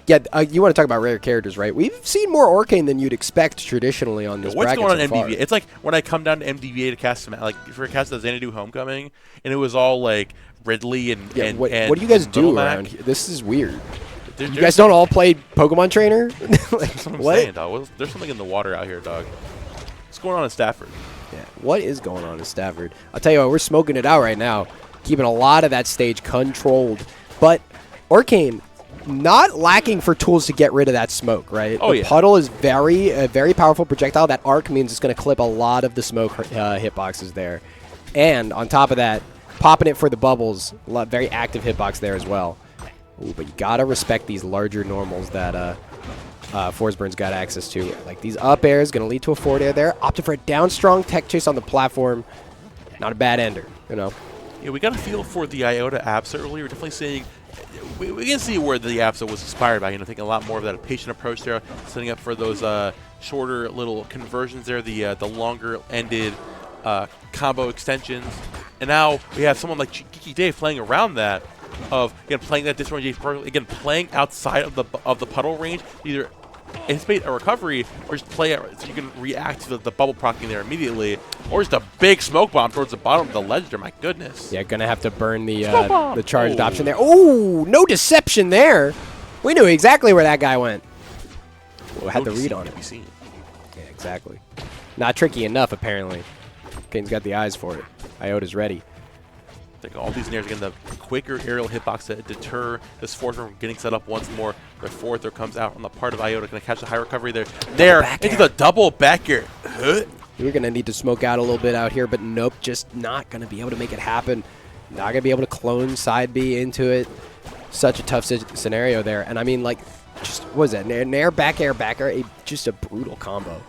Yeah, you want to talk about rare characters, right? We've seen more Orcane than you'd expect traditionally on this bracket. What's going on so MDVA? It's like when I come down to MDVA to cast some, like for a cast of Xanadu Homecoming, and it was all like Ridley and what do you guys do around here? This is weird. You guys don't all play Pokemon Trainer? Like, that's what I'm saying, dog. There's something in the water out here, dog. What's going on in Stafford? Yeah, what is going on in Stafford? I'll tell you what, we're smoking it out right now, keeping a lot of that stage controlled. But Orcane, not lacking for tools to get rid of that smoke, right? Oh, the puddle is a very powerful projectile. That arc means it's going to clip a lot of the smoke hitboxes there. And on top of that, popping it for the bubbles, very active hitbox there as well. Ooh, but you got to respect these larger normals that Forsburn's got access to. Like these up airs, going to lead to a forward air there. Opted for a down strong tech chase on the platform. Not a bad ender, you know. Yeah, we got a feel for the Iota apps earlier. We're definitely seeing, we can see where the apps was inspired by. You know, taking a lot more of that patient approach there, setting up for those shorter little conversions there, the longer ended combo extensions. And now we have someone like GeekyDave playing around that, of again playing that disorient, again playing outside of the puddle range, either anticipate a recovery or just play it so you can react to the bubble procking there immediately, or just a big smoke bomb towards the bottom of the ledge there. My goodness. Yeah, gonna have to burn the charged option there. Oh, no deception there. We knew exactly where that guy went. We'll had the read on it. Yeah, exactly. Not tricky enough apparently. Kane's got the eyes for it. Iota's ready. I think all these nairs, again, the quicker aerial hitbox to deter this fourth from getting set up once more. The fourth there comes out on the part of Iota. Going to catch the high recovery there. Into the double back air. You're going to need to smoke out a little bit out here, but nope, just not going to be able to make it happen. Not going to be able to clone side B into it. Such a tough scenario there. And I mean, like, just, what is that? Nair, back air, just a brutal combo.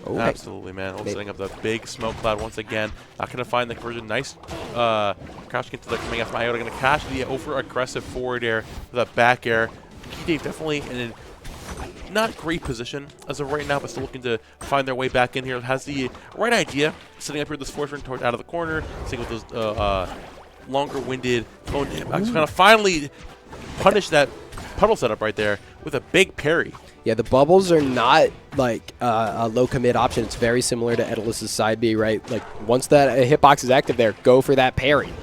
Oh, absolutely, man. Setting up the big smoke cloud once again. Not going to find the conversion. Nice crouch into the coming out from Iota. Going to catch the over-aggressive forward air with a back air. GeekyDave definitely in a not great position as of right now, but still looking to find their way back in here. Has the right idea. Setting up here this force run toward out of the corner. Seeing with those longer-winded clone hitbox. Going to finally punish that puddle setup right there with a big parry. Yeah, the bubbles are not like a low commit option. It's very similar to Edalus's side B, right? Like once that hitbox is active there, go for that parry.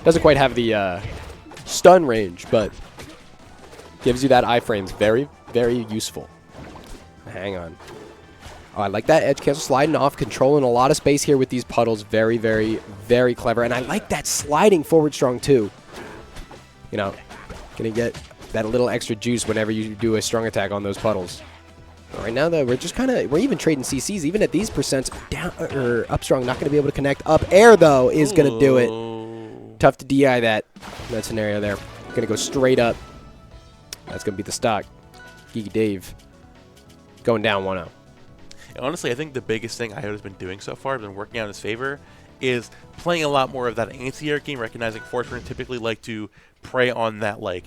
Doesn't quite have the stun range, but gives you that iframes. Very, very useful. Hang on. Oh, I like that edge cancel sliding off, controlling a lot of space here with these puddles. Very, very, very clever. And I like that sliding forward strong too. You know, gonna get that little extra juice whenever you do a strong attack on those puddles. Right now, though, we're just kind of, we're even trading CCs. Even at these percents, down or up strong, not going to be able to connect. Up air, though, is going to do it. Tough to DI that scenario there. Going to go straight up. That's going to be the stock. GeekyDave going down 1-0. Honestly, I think the biggest thing Iota's been doing so far, been working out in his favor, is playing a lot more of that anti-air game, recognizing Forsburn typically like to prey on that, like,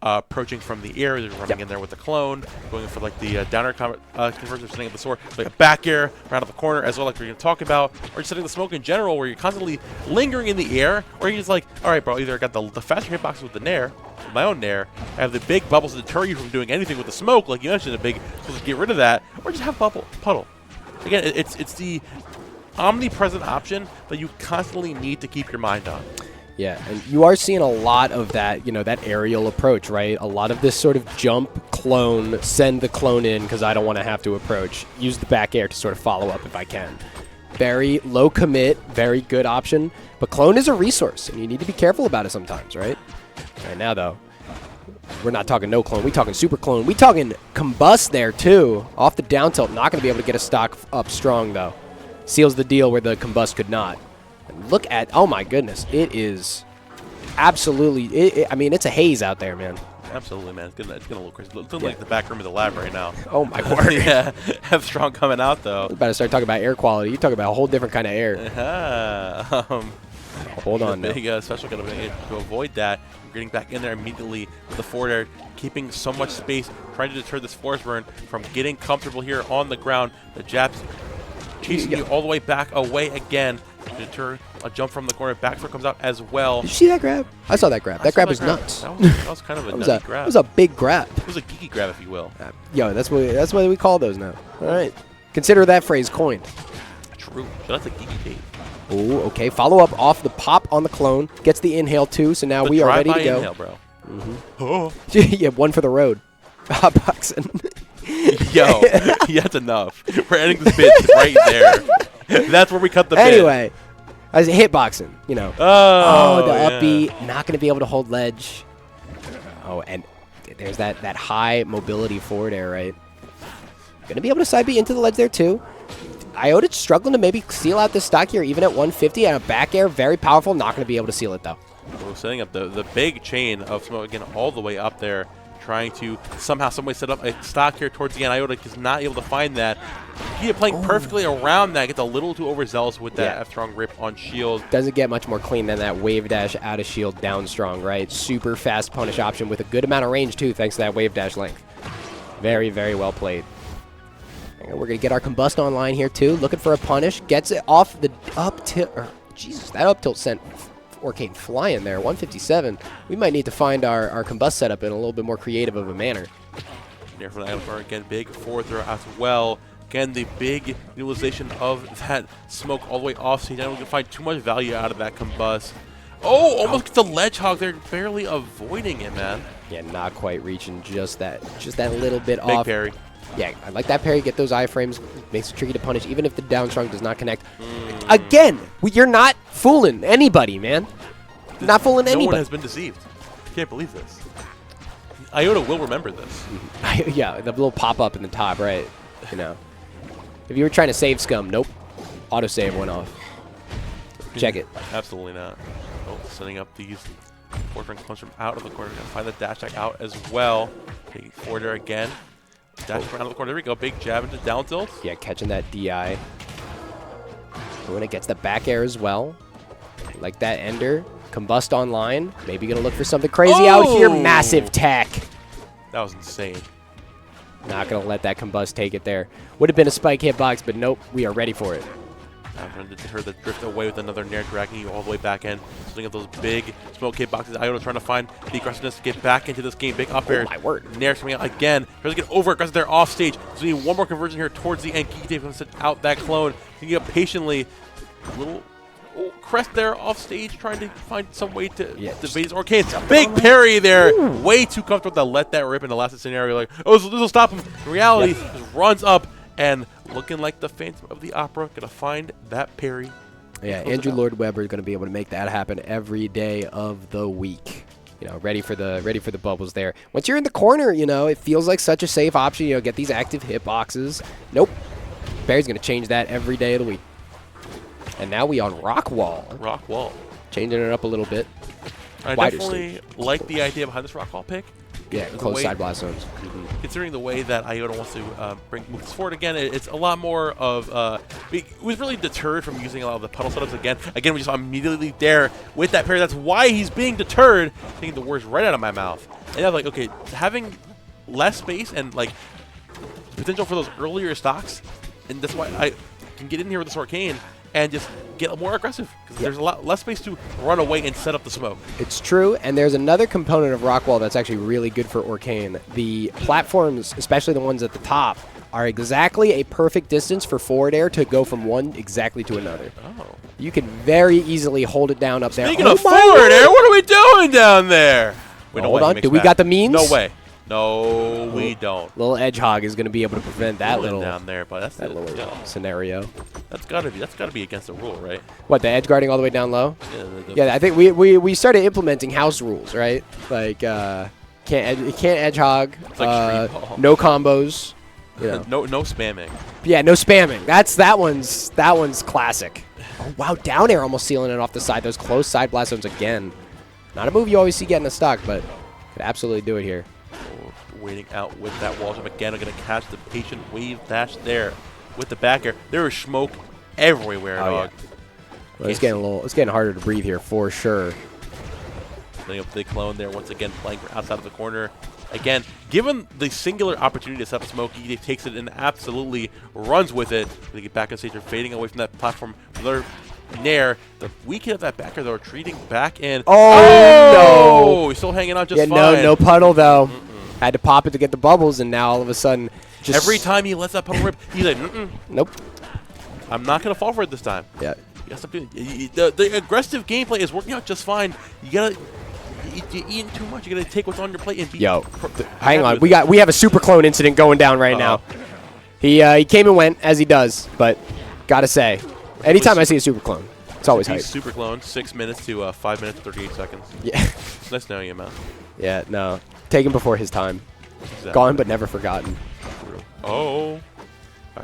approaching from the air, they're running in there with the clone, going for like the downer conversion, setting up the sword, like a back air around the corner as well, like we're going to talk about, or just setting the smoke in general, where you're constantly lingering in the air, or you're just like, all right, bro, either I got the faster hitboxes with the nair, with my own nair, I have the big bubbles to deter you from doing anything with the smoke, like you mentioned, the big, supposed to get rid of that, or just have puddle. Again, it's the omnipresent option that you constantly need to keep your mind on. Yeah, and you are seeing a lot of that, you know, that aerial approach, right? A lot of this sort of jump, clone, send the clone in because I don't want to have to approach. Use the back air to sort of follow up if I can. Very low commit, very good option. But clone is a resource, and you need to be careful about it sometimes, right? Right now, though, we're not talking no clone. We talking super clone. We talking combust there, too. Off the down tilt. Not going to be able to get a stock up strong, though. Seals the deal where the combust could not. Look at, oh my goodness, it is absolutely, I mean, it's a haze out there, man. Absolutely, man. It's gonna look crazy. It's like the back room of the lab right now. Oh my word. Yeah, have strong coming out though. We're about to start talking about air quality. You talk about a whole different kind of air. Hold on. Big special gonna to avoid that. We're getting back in there immediately with the forward air, keeping so much space, trying to deter this Forsburn from getting comfortable here on the ground. The Japs chasing you all the way back away again. deter a jump from the corner. Back throw comes out as well. Did you see that grab? I saw that grab. That grab was nuts. That was kind of a nutty grab. That was a big grab. It was a geeky grab, if you will. Yo, that's what we call those now. All right. Consider that phrase coined. True. So that's a GeekyDave. Oh, okay. Follow up off the pop on the clone. Gets the inhale too, so now we are ready to go. Inhale, bro. Oh. Yeah, one for the road. Hotboxing. Yo, that's enough. We're ending this bit right there. That's where we cut the bit. Anyway, as a hitboxing, you know. Oh, the yeah. up B, not going to be able to hold ledge. Oh, and there's that high mobility forward air, right? Going to be able to side B into the ledge there too. Iota's struggling to maybe seal out this stock here, even at 150, and a back air, very powerful. Not going to be able to seal it, though. We're setting up the big chain of smoke again all the way up there, trying to somehow, some way set up a stock here towards the end. Iota is not able to find that. He playing perfectly around that, gets a little too overzealous with that F-strong rip on shield. Doesn't get much more clean than that wave dash out of shield down strong, right? Super fast punish option with a good amount of range, too, thanks to that wave dash length. Very, very well played. And we're going to get our combust online here, too. Looking for a punish. Gets it off the up tilt. Jesus, that up tilt sent Orcane flying there. 157. We might need to find our combust setup in a little bit more creative of a manner. There from the Iota again, big forward throw as well. Again, the big utilization of that smoke all the way off stage. I don't find too much value out of that combust. Oh, almost gets the ledge hog there, barely avoiding it, man. Yeah, not quite reaching just that little bit Big off. parry. Yeah, I like that parry. Get those iframes. Makes it tricky to punish, even if the down strong does not connect. Again, you're not fooling anybody, man. Not fooling anybody. No one has been deceived. I can't believe this. Iota will remember this. Yeah, the little pop-up in the top, right. You know. If you were trying to save scum, nope. Autosave went off. Check it. Absolutely not. Oh, setting up these forward punch from out of the corner. Gonna find the dash attack out as well. Taking forward there again. Dash from out of the corner. There we go. Big jab into down tilt. Yeah, catching that DI. When it gets the back air as well. Like that ender. Combust online. Maybe gonna look for something crazy out here. Massive tech. That was insane. Not gonna let that combust take it there. Would have been a spike hitbox, but nope. We are ready for it. I'm going to deter the drift away with another Nair, dragging you all the way back in. Setting up those big smoke hitboxes. Iota trying to find the aggressiveness to get back into this game. Big up air. Oh my word. Nair coming out again. Tries to get over aggressive there off stage. So we need one more conversion here towards the end. GeekyDave going to set out that clone. Thinking up patiently. Little crest there off stage, trying to find some way to evade his Arcane. Big parry there. Ooh. Way too comfortable to let that rip in the last scenario. Like, oh, this will stop him. In reality, just runs up and looking like the Phantom of the Opera. Gonna find that parry. Yeah, Andrew Lloyd Webber is gonna be able to make that happen every day of the week. You know, ready for the bubbles there. Once you're in the corner, you know, it feels like such a safe option. You know, get these active hitboxes. Nope. Barry's gonna change that every day of the week. And now we on rock wall. Rock wall. Changing it up a little bit. I definitely like the idea behind this rock wall pick. Yeah, close side blast zones. Considering the way that Iota wants to move this forward again, it's a lot more of. We was really deterred from using a lot of the puddle setups again. Again, we just saw immediately there with that parry. That's why he's being deterred. Taking the words right out of my mouth. And I'm like, okay, having less space and like potential for those earlier stocks, and that's why I can get in here with this Arcane and just get more aggressive, because there's a lot less space to run away and set up the smoke. It's true, and there's another component of Rockwall that's actually really good for Orcane. The platforms, especially the ones at the top, are exactly a perfect distance for forward air to go from one exactly to another. Oh. You can very easily hold it down up there. Speaking of forward air, what are we doing down there? Wait, hold on, do we got the means? No way. No, we don't. Little edge hog is going to be able to prevent that little down there, but that's that little scenario. That's got to be against the rule, right? What, the edge guarding all the way down low? Yeah, yeah, I think we started implementing house rules, right? Like can't edge hog, like no combos, you know. no spamming. Yeah, no spamming. That one's classic. Oh wow, down air almost sealing it off the side. Those close side blast zones again. Not a move you always see getting a stock, but could absolutely do it here. Waiting out with that wall jump again. I'm going to catch the patient wave dash there with the back air. There is smoke everywhere, dog. Yeah. Well, it's getting harder to breathe here for sure. Setting up the clone there once again, playing outside of the corner. Again, given the singular opportunity to set up smoke, he takes it and absolutely runs with it. They get back on stage, they're fading away from that platform. Another Nair. The weak hit of that backer, though, retreating back in. Oh, no. He's still hanging on just fine. No puddle, though. Had to pop it to get the bubbles, and now all of a sudden, just every time he lets that puddle rip, he's like, nope. I'm not going to fall for it this time. Yeah. The aggressive gameplay is working out just fine. You gotta, you're eating too much. You gotta take what's on your plate and be. Yo, hang on. We have a super clone incident going down right now. He came and went as he does, but gotta say, anytime I see a super clone, it's always hype. Super clone, 6 minutes to 5 minutes 38 seconds. Yeah. Nice knowing you, man. Yeah. No. Taken before his time. Exactly. Gone but never forgotten. Oh.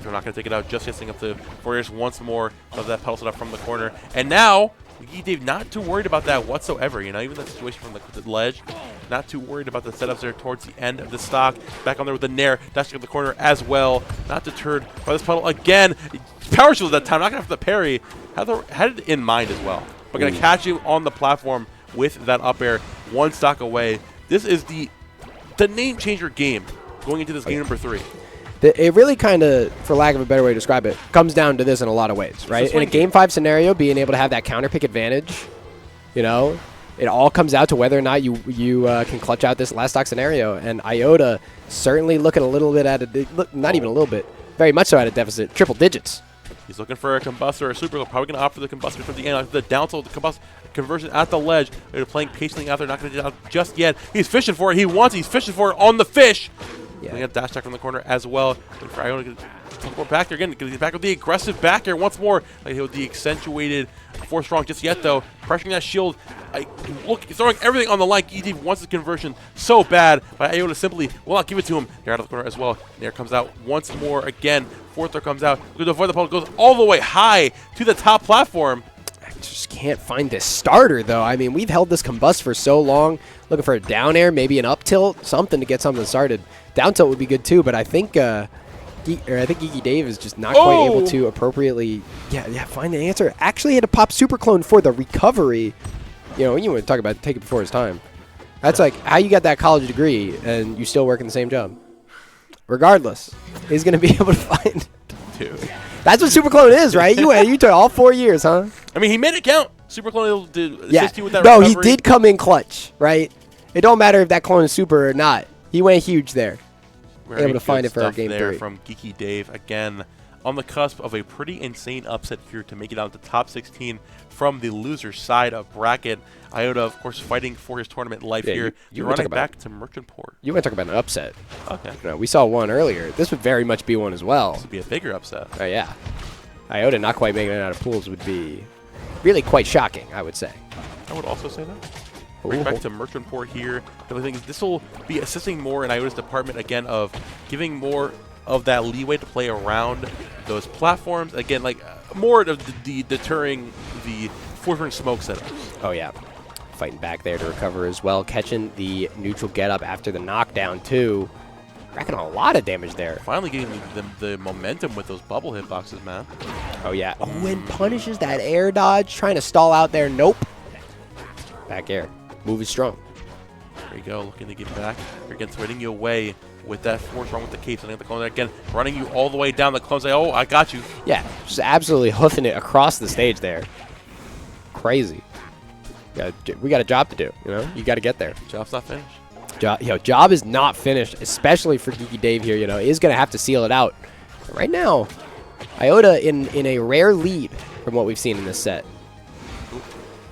We're not going to take it out just yet. Setting up the Warriors once more of that pedal set up from the corner. And now, GeekyDave not too worried about that whatsoever. You know, even the situation from the ledge, not too worried about the setups there towards the end of the stock. Back on there with the Nair, dashing up the corner as well. Not deterred by this pedal again. Power shield that time, not going to have the parry. Had it in mind as well. But going to catch you on the platform with that up air, one stock away. This is the name changer game going into this game number 3. It really kind of, for lack of a better way to describe it, comes down to this in a lot of ways, right? In a Game 5 scenario, being able to have that counter pick advantage, you know, it all comes out to whether or not you can clutch out this last stock scenario. And Iota certainly looking a little bit at it, not even a little bit, very much so at a deficit, triple digits. He's looking for a combustor or a super. Probably going to opt for the combustor for the end. The down tilt, the combustor conversion at the ledge. They're playing patiently out there, not going to get out just yet. He's fishing for it. He's fishing for it on the fish. Yeah. They got dash attack from the corner as well. And for Iota to go back there again. Going to get back with the aggressive back air once more. Like with the accentuated 4 strong just yet though. Pressuring that shield. Look, he's throwing everything on the line. GeekyDave wants the conversion so bad, but Iota simply will not give it to him. They're out of the corner as well. There comes out once more again. 4th throw comes out. Going to avoid the puddle. Goes all the way high to the top platform. I just can't find this starter, though. I mean, we've held this combust for so long. Looking for a down air, maybe an up tilt, something to get something started. Down tilt would be good, too, but I think GeekyDave is just not quite able to appropriately find the answer. Actually had to pop super clone for the recovery. You know, you want to talk about take it before his time. That's like how you got that college degree and you still work in the same job. Regardless, he's going to be able to find. Dude. That's what super clone is, right? You took all 4 years, huh? I mean, he made it count. Super clone did assist you with that recovery. No, he did come in clutch, right? It don't matter if that clone is super or not. He went huge there. Able to find it for our game 3. From GeekyDave again on the cusp of a pretty insane upset here to make it out to top 16 from the loser side of bracket. Iota, of course, fighting for his tournament life here. You're running back to Merchant Port. You want to talk about an upset? Okay. You know, we saw one earlier. This would very much be one as well. This would be a bigger upset. Oh yeah. Iota not quite making it out of pools would be really quite shocking, I would say. I would also say that. Bring back to Merchant Port here. The thing is, this will be assisting more in Iota's department again of giving more of that leeway to play around those platforms. Again, like more of the deterring the forefront smoke setups. Oh yeah, fighting back there to recover as well, catching the neutral get up after the knockdown too. Racking a lot of damage there. Finally getting the momentum with those bubble hitboxes, man. Oh yeah. Oh, and punishes that air dodge, trying to stall out there. Nope. Back air. Move is strong. There you go, looking to get back. Again, threading you away with that 4 strong with the cape. Setting up the clone there again, running you all the way down. The clone say, oh, I got you. Yeah, just absolutely hoofing it across the stage there. Crazy. We got a job to do, you know? You got to get there. Job's not finished. Job is not finished, especially for GeekyDave here, you know. He's going to have to seal it out. But right now, Iota in a rare lead from what we've seen in this set.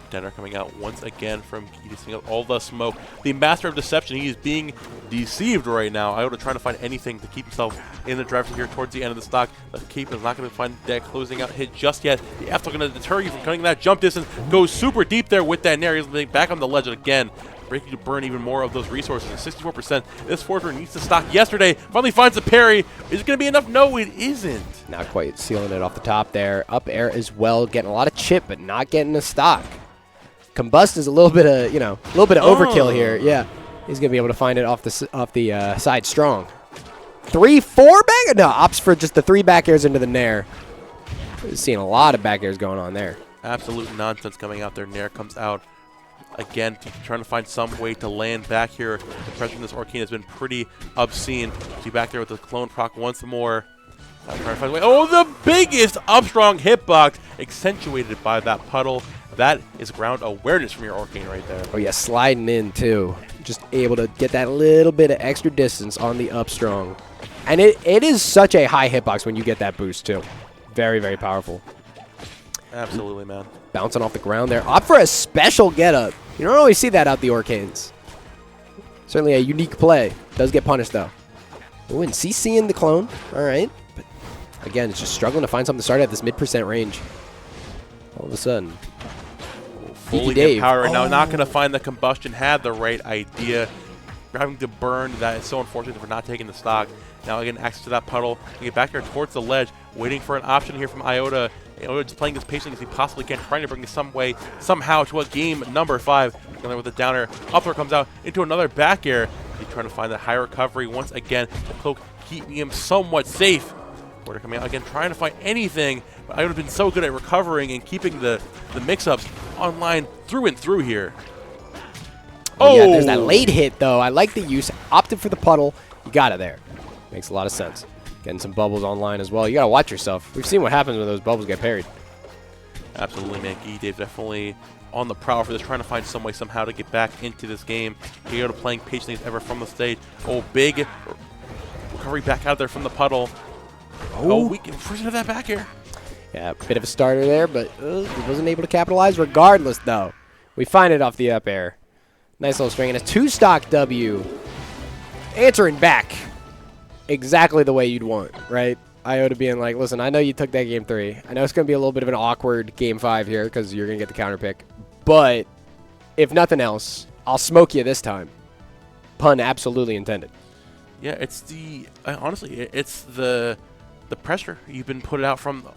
Denner coming out once again from GeekyDave, seeing out all the smoke. The master of deception, he is being deceived right now. Iota trying to find anything to keep himself in the drive from here towards the end of the stock. The cape is not going to find that closing out hit just yet. The F going to deter you from cutting that jump distance. Goes super deep there with that Nair. He's back on the ledge again. Breaking to burn even more of those resources. 64%. This forward needs to stock yesterday. Finally finds the parry. Is it going to be enough? No, it isn't. Not quite sealing it off the top there. Up air as well. Getting a lot of chip, but not getting the stock. Combust is a little bit of, overkill here. Yeah, he's gonna be able to find it off the side strong. 3-4 back? No, opts for just the 3 back airs into the Nair. Seeing a lot of back airs going on there. Absolute nonsense coming out there. Nair comes out again, trying to find some way to land back here. The pressure from this Orkane has been pretty obscene. See back there with the clone proc once more. Trying to find a way. Oh, the biggest up strong hitbox accentuated by that puddle. That is ground awareness from your Arcane right there. Oh, yeah, sliding in, too. Just able to get that little bit of extra distance on the up strong. And it is such a high hitbox when you get that boost, too. Very, very powerful. Absolutely, man. Bouncing off the ground there. Opt for a special getup. You don't always see that out the Arcanes. Certainly a unique play. Does get punished, though. Oh, and CC in the clone. All right. But, again, it's just struggling to find something to start at this mid% range. All of a sudden. Fully GeekyDave. get power right now. Not going to find the combustion. Had the right idea. Having to burn. That is so unfortunate for not taking the stock. Now again, access to that puddle. You get back here towards the ledge. Waiting for an option here from Iota. Iota just playing as patiently as he possibly can. Trying to bring this some way, somehow to a game number 5. Going there with a downer. Up there comes out into another back air. He's trying to find that high recovery once again. The cloak keeping him somewhat safe. Porter coming out again, trying to find anything. But I would have been so good at recovering and keeping the mix-ups online through and through here. Oh, yeah, there's that late hit, though. I like the use. Opted for the puddle. You got it there. Makes a lot of sense. Getting some bubbles online as well. You got to watch yourself. We've seen what happens when those bubbles get parried. Absolutely, man. GeekyDave definitely on the prowl for this, trying to find some way somehow to get back into this game. Iota playing patiently as ever from the stage. Oh, big recovery back out there from the puddle. Oh, we can first into that back here. Yeah, bit of a starter there, but he wasn't able to capitalize. Regardless, though, we find it off the up air. Nice little string and a 2-stock W. Answering back exactly the way you'd want, right? Iota being like, listen, I know you took that game 3. I know it's going to be a little bit of an awkward game 5 here because you're going to get the counter pick. But if nothing else, I'll smoke you this time. Pun absolutely intended. Yeah, it's the honestly, it's the pressure you've been put out from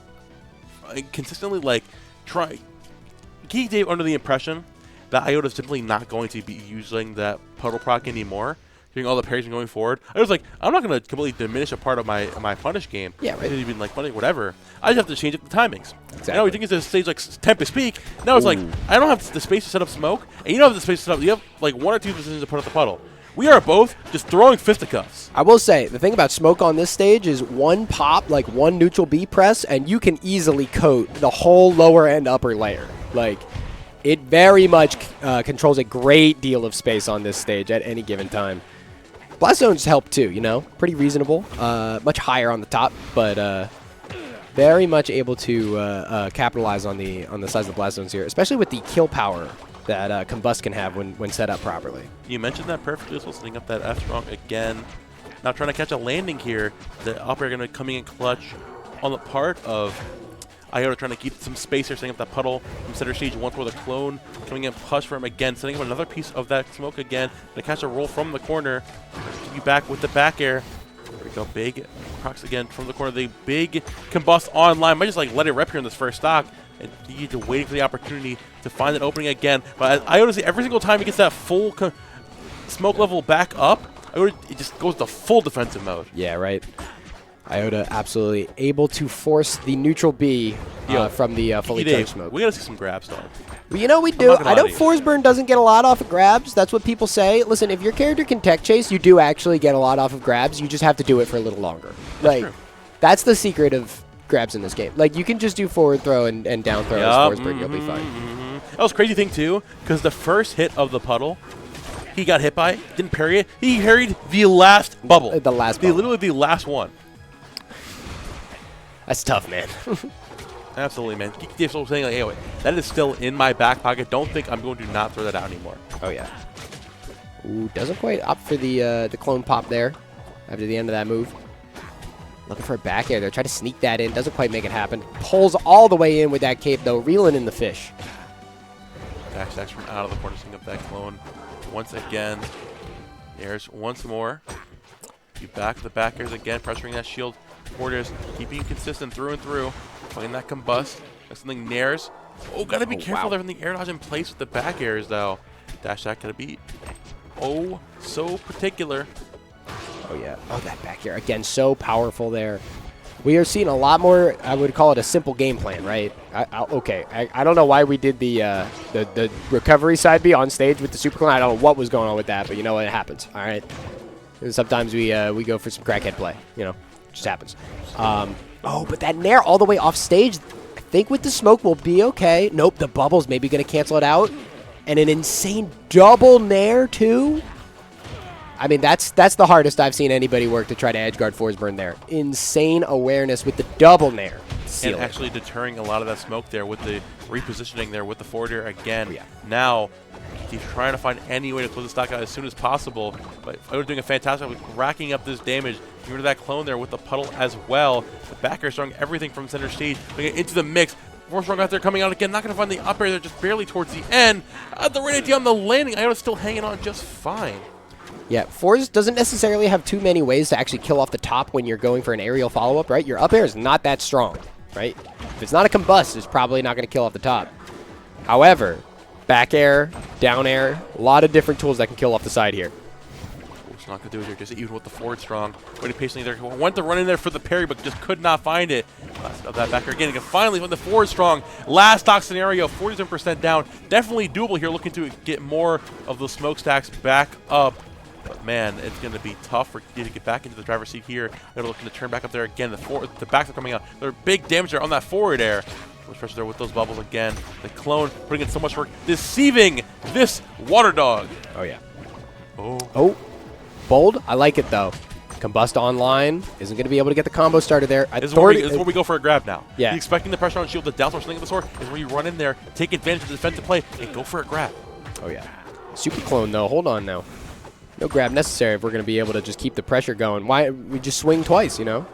consistently. Like, GeekyDave under the impression that Iota's simply not going to be using that puddle proc anymore, doing all the parries and going forward. I was like, I'm not going to completely diminish a part of my punish game. Yeah, right. Even like punish, whatever. I just have to change up the timings. Exactly. Now we think it's a stage like Tempest Peak. Now it's like, I don't have the space to set up smoke, and you don't have the space to set up. You have like 1 or 2 positions to put up the puddle. We are both just throwing fisticuffs. I will say, the thing about smoke on this stage is one pop, like one neutral B press, and you can easily coat the whole lower and upper layer. Like, it very much controls a great deal of space on this stage at any given time. Blast zones help too, you know, pretty reasonable. Much higher on the top, but very much able to capitalize on the size of the blast zones here, especially with the kill power that Combust can have when set up properly. You mentioned that perfectly, so setting up that F strong again. Now trying to catch a landing here. The up air going to coming in clutch on the part of Iota, trying to keep some space here, setting up that puddle from center stage once more. The clone coming in clutch for him again, setting up another piece of that smoke again. To catch a roll from the corner. To be back with the back air. There we go, big procs again from the corner. The big Combust online. Might just like let it rep here in this first stock. And you need to wait for the opportunity to find that opening again. But Iota, see, every single time he gets that full smoke level back up, Iota, it just goes to full defensive mode. Yeah, right. Iota absolutely able to force the neutral B from the fully charged smoke. We gotta see some grabs, though. Well, you know we do. I know Forsburn doesn't get a lot off of grabs. That's what people say. Listen, if your character can tech chase, you do actually get a lot off of grabs. You just have to do it for a little longer. Like, that's the secret of grabs in this game. Like, you can just do forward throw and down throw as Forsburn, you'll be fine. That was a crazy thing, too, because the first hit of the puddle, he got hit by, didn't parry it. He parried the last bubble. The last bubble. Literally the last one. That's tough, man. Absolutely, man. GeekyDave's still saying, like, hey, wait, that is still in my back pocket. Don't think I'm going to not throw that out anymore. Oh, yeah. Ooh, doesn't quite opt for the clone pop there after the end of that move. Looking for a back air there. Try to sneak that in. Doesn't quite make it happen. Pulls all the way in with that cape, though. Reeling in the fish. Dash from out of the corner, setting up that clone. Once again. There's once more. You back the back airs again, pressuring that shield. Porters keeping consistent through and through. Playing that Combust. That's something Nares. Oh, gotta be careful there from the air dodge in place with the back airs, though. Dash that gotta beat. Oh, so particular. Oh, yeah. Oh, that back air. Again, so powerful there. We are seeing a lot more, I would call it a simple game plan, right? I don't know why we did the recovery side B on stage with the super clone. I don't know what was going on with that, but you know what? It happens, all right? And sometimes we go for some crackhead play, you know? Just happens. Oh, but that nair all the way off stage, I think with the smoke will be okay. Nope, the bubble's maybe going to cancel it out. And an insane double nair, too. I mean, that's the hardest I've seen anybody work to try to edgeguard Forsburn there. Insane awareness with the double nair. And actually deterring a lot of that smoke there with the repositioning there with the forward air again. Oh, yeah. Now, he's trying to find any way to close the stock out as soon as possible. But I was doing a fantastic job with racking up this damage. Get rid of that clone there with the puddle as well. The back air throwing everything from center stage, bringing it into the mix. Forsburn out there coming out again. Not going to find the up air there, just barely towards the end. The right idea on the landing. Iota's still hanging on just fine. Yeah, Forz doesn't necessarily have too many ways to actually kill off the top when you're going for an aerial follow-up, right? Your up air is not that strong, right? If it's not a combust, it's probably not going to kill off the top. However, back air, down air, a lot of different tools that can kill off the side here. What's not going to do it here, just even with the forward strong. Waited patiently there. Went to run in there for the parry, but just could not find it. Of that back air again. And finally, with the forward strong, last stock scenario, 47% down. Definitely doable here, looking to get more of the smokestacks back up. But man, it's going to be tough for you to get back into the driver's seat here. They're looking to turn back up there again. The backs are coming out. They're big damage there on that forward air. So much pressure there with those bubbles again. The clone putting in so much work, deceiving this water dog. Oh, yeah. Oh. Bold. I like it, though. Combust online. Isn't going to be able to get the combo started there. This is where we go for a grab now. Yeah. Expecting the pressure on shield, the down or something of the sort is where you run in there, take advantage of the defensive play, and go for a grab. Oh, yeah. Super clone, though. Hold on now. No grab necessary if we're going to be able to just keep the pressure going. Why we just swing twice, you know?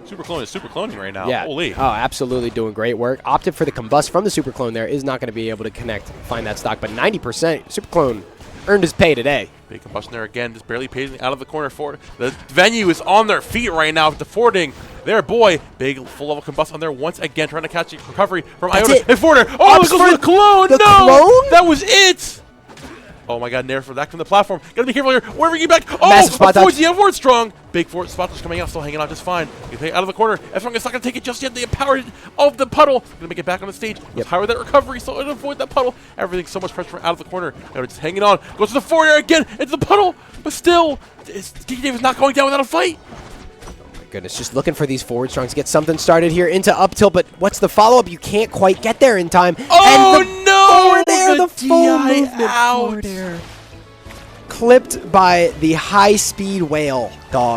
Super clone is super cloning right now. Yeah. Holy. Oh, absolutely doing great work. Opted for the combust from the super clone there. Is not going to be able to connect, find that stock. But 90% super clone earned his pay today. Big combustion there again, just barely pacing out of the corner forward. The venue is on their feet right now with the forwarding. There, boy. Big full level combust on there once again, trying to catch the recovery from Iota. And forwarder. Oh, it goes for the clone. The clone? That was it. Oh my god, nair for that from the platform. Gotta be careful here. Wherever you get back. Oh, massive spot dodge. forward strong. Big forward spot dodge coming out, still hanging out just fine. You take out of the corner. F1 is not gonna take it just yet. The power of the puddle. Gonna make it back on the stage. Yep. Power that recovery, so to avoid that puddle. Everything so much pressure out of the corner. Now just hanging on. Goes to the forward air again. Into the puddle. But still, GeekyDave is not going down without a fight. Goodness, just looking for these forward strongs to get something started here into up tilt, but what's the follow-up? You can't quite get there in time. Oh, and no! Forward air, the full DI movement out. forward air. Clipped by the high-speed whale, dog.